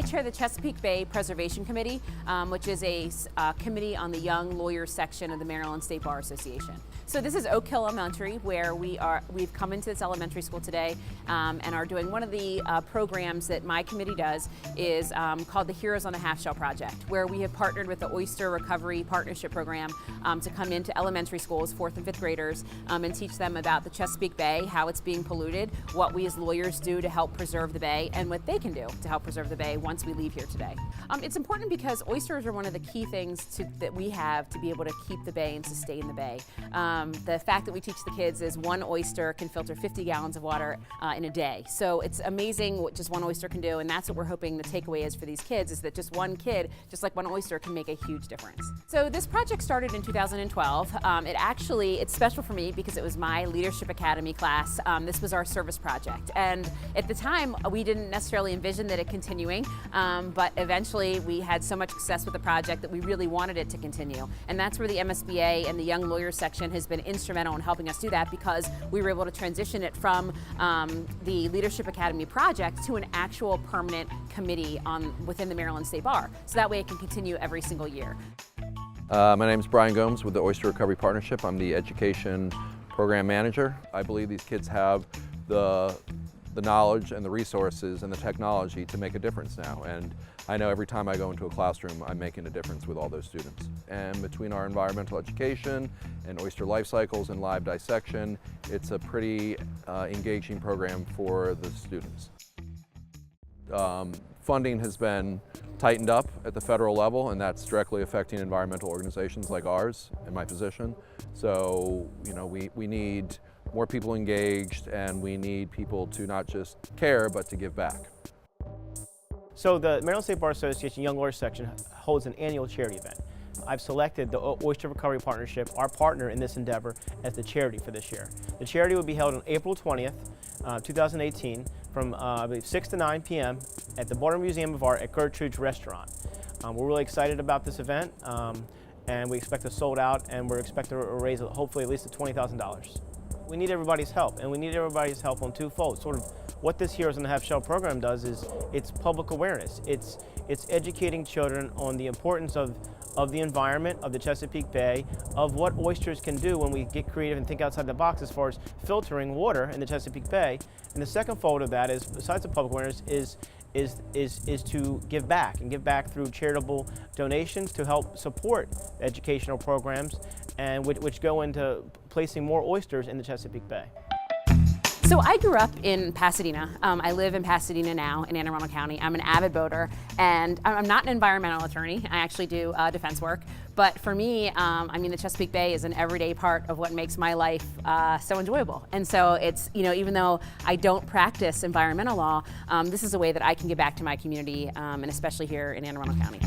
I chair the Chesapeake Bay Preservation Committee, which is a committee on the Young Lawyers section of the Maryland State Bar Association. So this is Oak Hill Elementary, where we've come into this elementary school today and are doing one of the programs that my committee does is called the Heroes on the Half Shell Project, where we have partnered with the Oyster Recovery Partnership Program to come into elementary schools, 4th and 5th graders, and teach them about the Chesapeake Bay, how it's being polluted, what we as lawyers do to help preserve the bay, and what they can do to help preserve the bay once we leave here today. It's important because oysters are one of the key things that we have to be able to keep the bay and sustain the bay. The fact that we teach the kids is one oyster can filter 50 gallons of water in a day. So it's amazing what just one oyster can do, and that's what we're hoping the takeaway is for these kids, is that just one kid, just like one oyster, can make a huge difference. So this project started in 2012. It's special for me because it was my Leadership Academy class. This was our service project. And at the time, we didn't necessarily envision that it continuing, but eventually we had so much success with the project that we really wanted it to continue. And that's where the MSBA and the Young Lawyers section has been instrumental in helping us do that, because we were able to transition it from the Leadership Academy project to an actual permanent committee within the Maryland State Bar. So that way it can continue every single year. My name is Brian Gomes with the Oyster Recovery Partnership. I'm the Education Program Manager. I believe these kids have the knowledge and the resources and the technology to make a difference now. And I know every time I go into a classroom, I'm making a difference with all those students. And between our environmental education and oyster life cycles and live dissection, it's a pretty engaging program for the students. Funding has been tightened up at the federal level, and that's directly affecting environmental organizations like ours in my position. So, we need more people engaged, and we need people to not just care, but to give back. So the Maryland State Bar Association Young Lawyers section holds an annual charity event. I've selected the Oyster Recovery Partnership, our partner in this endeavor, as the charity for this year. The charity will be held on April 20th, 2018, from I believe 6 to 9 p.m. at the Baltimore Museum of Art at Gertrude's Restaurant. We're really excited about this event, and we expect to sold out, and we're expecting to raise hopefully at least $20,000. We need everybody's help, and we need everybody's help on twofold. Sort of what this Heroes on the Half Shell program does is it's public awareness. It's educating children on the importance of the environment, of the Chesapeake Bay, of what oysters can do when we get creative and think outside the box as far as filtering water in the Chesapeake Bay. And the second fold of that is, besides the public awareness, is to give back, and give back through charitable donations to help support educational programs, and which go into placing more oysters in the Chesapeake Bay. So I grew up in Pasadena. I live in Pasadena now in Anne Arundel County. I'm an avid boater, and I'm not an environmental attorney. I actually do defense work. But for me, the Chesapeake Bay is an everyday part of what makes my life so enjoyable. And so it's, even though I don't practice environmental law, this is a way that I can give back to my community, and especially here in Anne Arundel County.